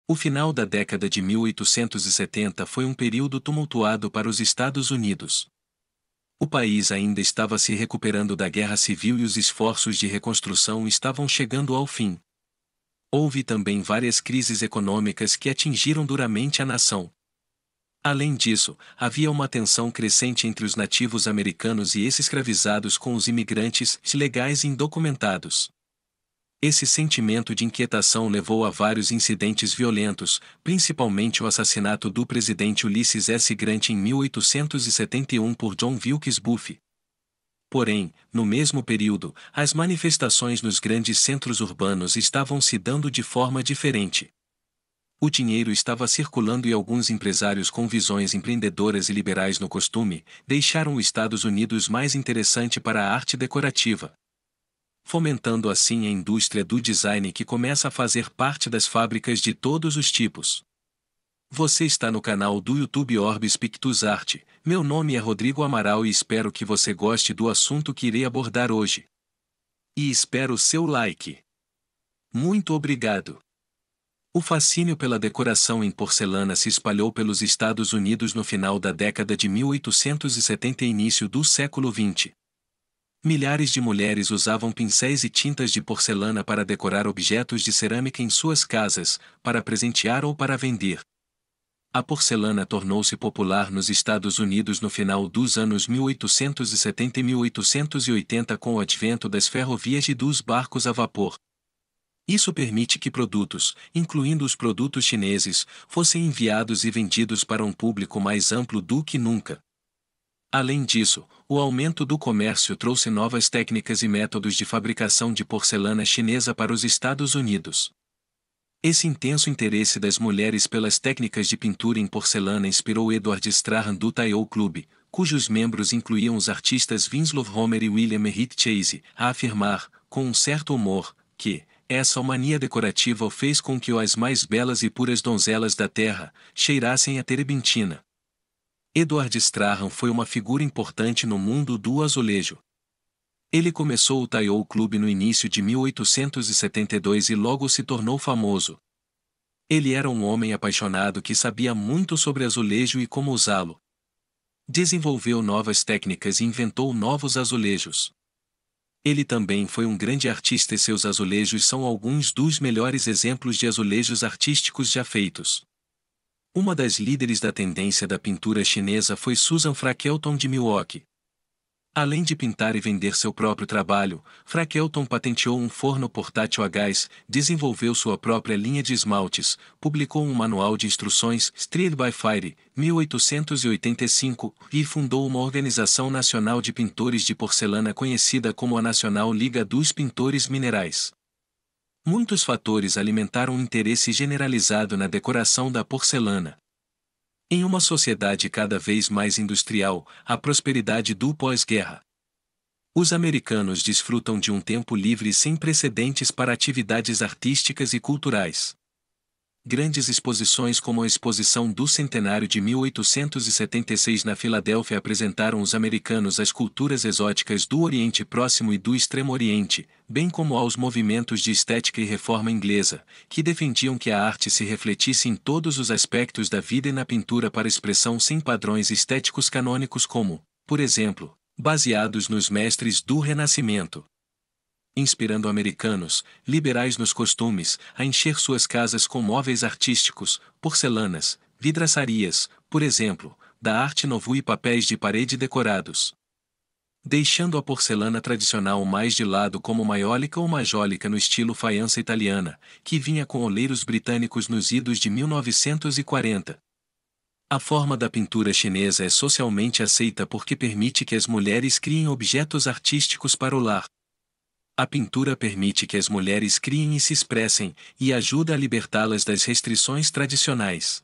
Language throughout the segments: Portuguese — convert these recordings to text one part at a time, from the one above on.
O final da década de 1870 foi um período tumultuado para os Estados Unidos. O país ainda estava se recuperando da Guerra Civil e os esforços de reconstrução estavam chegando ao fim. Houve também várias crises econômicas que atingiram duramente a nação. Além disso, havia uma tensão crescente entre os nativos americanos e ex-escravizados com os imigrantes ilegais e indocumentados. Esse sentimento de inquietação levou a vários incidentes violentos, principalmente o assassinato do presidente Ulysses S. Grant em 1871 por John Wilkes Booth. Porém, no mesmo período, as manifestações nos grandes centros urbanos estavam se dando de forma diferente. O dinheiro estava circulando e alguns empresários com visões empreendedoras e liberais no costume, deixaram os Estados Unidos mais interessante para a arte decorativa, fomentando assim a indústria do design que começa a fazer parte das fábricas de todos os tipos. Você está no canal do YouTube Orbis Pictus Art. Meu nome é Rodrigo Amaral e espero que você goste do assunto que irei abordar hoje. E espero seu like. Muito obrigado. O fascínio pela decoração em porcelana se espalhou pelos Estados Unidos no final da década de 1870 e início do século XX. Milhares de mulheres usavam pincéis e tintas de porcelana para decorar objetos de cerâmica em suas casas, para presentear ou para vender. A porcelana tornou-se popular nos Estados Unidos no final dos anos 1870 e 1880 com o advento das ferrovias e dos barcos a vapor. Isso permite que produtos, incluindo os produtos chineses, fossem enviados e vendidos para um público mais amplo do que nunca. Além disso, o aumento do comércio trouxe novas técnicas e métodos de fabricação de porcelana chinesa para os Estados Unidos. Esse intenso interesse das mulheres pelas técnicas de pintura em porcelana inspirou Edward Strahan do Tayou Club, cujos membros incluíam os artistas Winslow Homer e William Heath Chase, a afirmar, com um certo humor, que essa mania decorativa fez com que as mais belas e puras donzelas da terra cheirassem a terebintina. Edward Strahan foi uma figura importante no mundo do azulejo. Ele começou o Tayou Club no início de 1872 e logo se tornou famoso. Ele era um homem apaixonado que sabia muito sobre azulejo e como usá-lo. Desenvolveu novas técnicas e inventou novos azulejos. Ele também foi um grande artista e seus azulejos são alguns dos melhores exemplos de azulejos artísticos já feitos. Uma das líderes da tendência da pintura chinesa foi Susan Frakelton de Milwaukee. Além de pintar e vender seu próprio trabalho, Frakelton patenteou um forno portátil a gás, desenvolveu sua própria linha de esmaltes, publicou um manual de instruções, Trial by Fire, 1885, e fundou uma organização nacional de pintores de porcelana conhecida como a Nacional Liga dos Pintores Minerais. Muitos fatores alimentaram um interesse generalizado na decoração da porcelana. Em uma sociedade cada vez mais industrial, a prosperidade do pós-guerra. Os americanos desfrutam de um tempo livre sem precedentes para atividades artísticas e culturais. Grandes exposições como a Exposição do Centenário de 1876 na Filadélfia apresentaram aos americanos as culturas exóticas do Oriente Próximo e do Extremo Oriente, bem como aos movimentos de estética e reforma inglesa, que defendiam que a arte se refletisse em todos os aspectos da vida e na pintura para expressão sem padrões estéticos canônicos como, por exemplo, baseados nos mestres do Renascimento. Inspirando americanos, liberais nos costumes, a encher suas casas com móveis artísticos, porcelanas, vidraçarias, por exemplo, da arte nouveau e papéis de parede decorados. Deixando a porcelana tradicional mais de lado como maiólica ou majólica no estilo faiança italiana, que vinha com oleiros britânicos nos idos de 1940. A forma da pintura chinesa é socialmente aceita porque permite que as mulheres criem objetos artísticos para o lar. A pintura permite que as mulheres criem e se expressem, e ajuda a libertá-las das restrições tradicionais.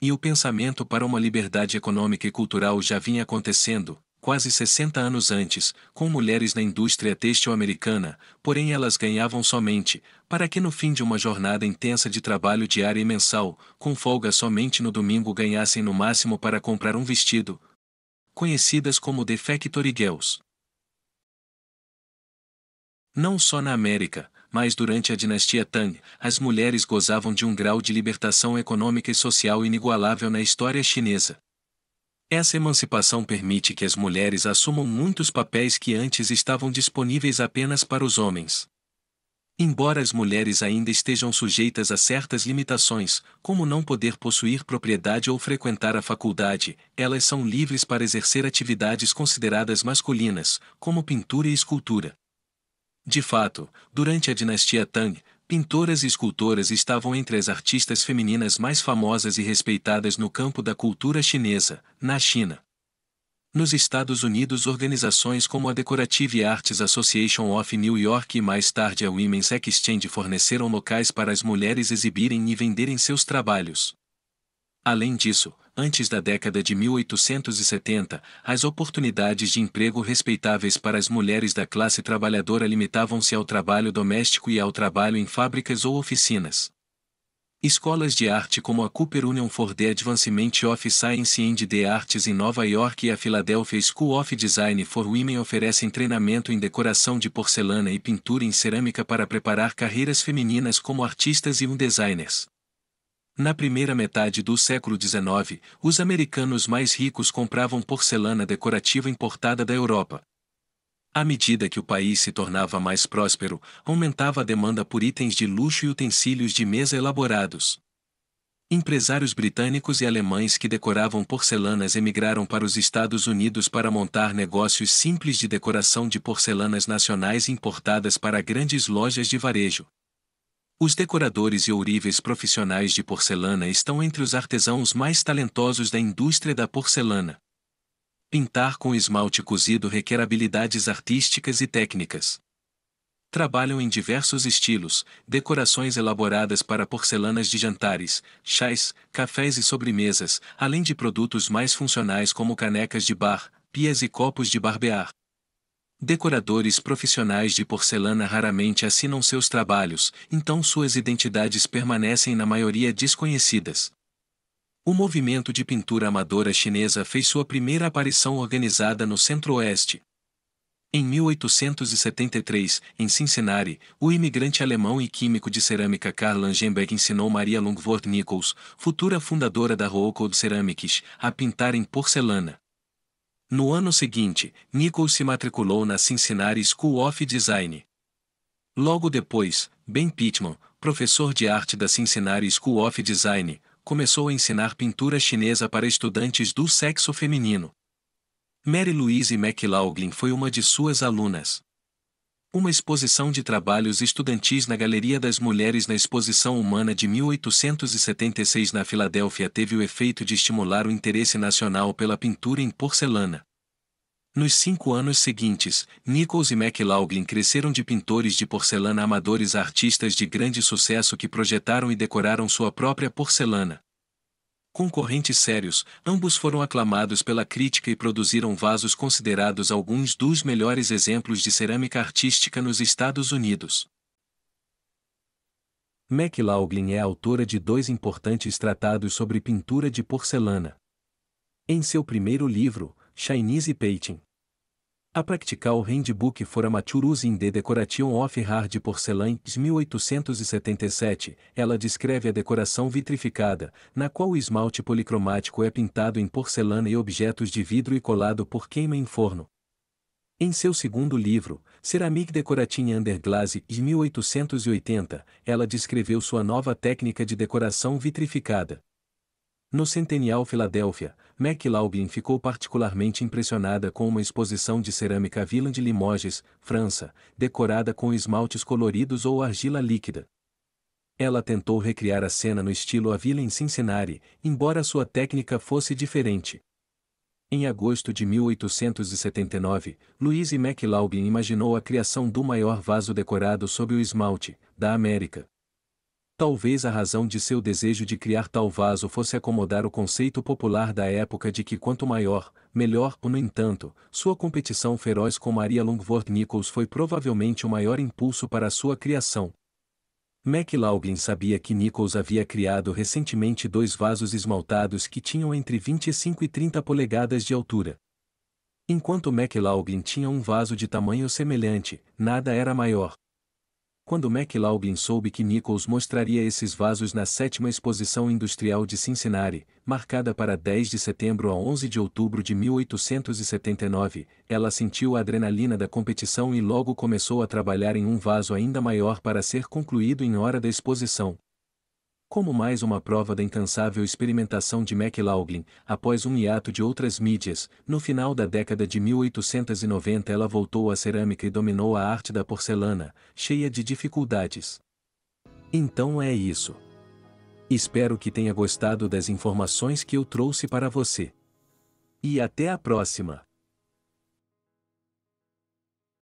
E o pensamento para uma liberdade econômica e cultural já vinha acontecendo, quase 60 anos antes, com mulheres na indústria têxtil americana, porém elas ganhavam somente, para que no fim de uma jornada intensa de trabalho diária e mensal, com folga somente no domingo ganhassem no máximo para comprar um vestido, conhecidas como The Factory Girls. Não só na América, mas durante a dinastia Tang, as mulheres gozavam de um grau de libertação econômica e social inigualável na história chinesa. Essa emancipação permite que as mulheres assumam muitos papéis que antes estavam disponíveis apenas para os homens. Embora as mulheres ainda estejam sujeitas a certas limitações, como não poder possuir propriedade ou frequentar a faculdade, elas são livres para exercer atividades consideradas masculinas, como pintura e escultura. De fato, durante a dinastia Tang, pintoras e escultoras estavam entre as artistas femininas mais famosas e respeitadas no campo da cultura chinesa, na China. Nos Estados Unidos, organizações como a Decorative Arts Association of New York e mais tarde a Women's Exchange forneceram locais para as mulheres exibirem e venderem seus trabalhos. Além disso, antes da década de 1870, as oportunidades de emprego respeitáveis para as mulheres da classe trabalhadora limitavam-se ao trabalho doméstico e ao trabalho em fábricas ou oficinas. Escolas de arte como a Cooper Union for the Advancement of Science and the Arts em Nova York e a Philadelphia School of Design for Women oferecem treinamento em decoração de porcelana e pintura em cerâmica para preparar carreiras femininas como artistas e designers. Na primeira metade do século XIX, os americanos mais ricos compravam porcelana decorativa importada da Europa. À medida que o país se tornava mais próspero, aumentava a demanda por itens de luxo e utensílios de mesa elaborados. Empresários britânicos e alemães que decoravam porcelanas emigraram para os Estados Unidos para montar negócios simples de decoração de porcelanas nacionais importadas para grandes lojas de varejo. Os decoradores e ourives profissionais de porcelana estão entre os artesãos mais talentosos da indústria da porcelana. Pintar com esmalte cozido requer habilidades artísticas e técnicas. Trabalham em diversos estilos, decorações elaboradas para porcelanas de jantares, chás, cafés e sobremesas, além de produtos mais funcionais como canecas de bar, pias e copos de barbear. Decoradores profissionais de porcelana raramente assinam seus trabalhos, então suas identidades permanecem na maioria desconhecidas. O movimento de pintura amadora chinesa fez sua primeira aparição organizada no Centro-Oeste. Em 1873, em Cincinnati, o imigrante alemão e químico de cerâmica Karl Langenbeck ensinou Maria Lungworth Nichols, futura fundadora da Rockwell Ceramics, a pintar em porcelana. No ano seguinte, Nichols se matriculou na Cincinnati School of Design. Logo depois, Ben Pittman, professor de arte da Cincinnati School of Design, começou a ensinar pintura chinesa para estudantes do sexo feminino. Mary Louise McLaughlin foi uma de suas alunas. Uma exposição de trabalhos estudantis na Galeria das Mulheres na Exposição Humana de 1876 na Filadélfia teve o efeito de estimular o interesse nacional pela pintura em porcelana. Nos 5 anos seguintes, Nichols e McLaughlin cresceram de pintores de porcelana amadores a artistas de grande sucesso que projetaram e decoraram sua própria porcelana. Concorrentes sérios, ambos foram aclamados pela crítica e produziram vasos considerados alguns dos melhores exemplos de cerâmica artística nos Estados Unidos. McLaughlin é autora de 2 importantes tratados sobre pintura de porcelana. Em seu primeiro livro, Chinese Painting, a Practical Handbook for Amateur Use in the Decoration of Hard Porcelain, 1877, ela descreve a decoração vitrificada, na qual o esmalte policromático é pintado em porcelana e objetos de vidro e colado por queima em forno. Em seu segundo livro, Ceramic Decorating Under Glass, de 1880, ela descreveu sua nova técnica de decoração vitrificada. No Centennial Philadelphia, McLaughlin ficou particularmente impressionada com uma exposição de cerâmica Villa de Limoges, França, decorada com esmaltes coloridos ou argila líquida. Ela tentou recriar a cena no estilo A Villa em Cincinnati, embora sua técnica fosse diferente. Em agosto de 1879, Louise McLaughlin imaginou a criação do maior vaso decorado sob o esmalte, da América. Talvez a razão de seu desejo de criar tal vaso fosse acomodar o conceito popular da época de que quanto maior, melhor. No entanto, sua competição feroz com Maria Lungworth Nichols foi provavelmente o maior impulso para a sua criação. McLaughlin sabia que Nichols havia criado recentemente 2 vasos esmaltados que tinham entre 25 e 30 polegadas de altura. Enquanto McLaughlin tinha um vaso de tamanho semelhante, nada era maior. Quando McLaughlin soube que Nichols mostraria esses vasos na 7ª Exposição Industrial de Cincinnati, marcada para 10 de setembro a 11 de outubro de 1879, ela sentiu a adrenalina da competição e logo começou a trabalhar em um vaso ainda maior para ser concluído em hora da exposição. Como mais uma prova da incansável experimentação de McLaughlin, após um hiato de outras mídias, no final da década de 1890 ela voltou à cerâmica e dominou a arte da porcelana, cheia de dificuldades. Então é isso. Espero que tenha gostado das informações que eu trouxe para você. E até a próxima!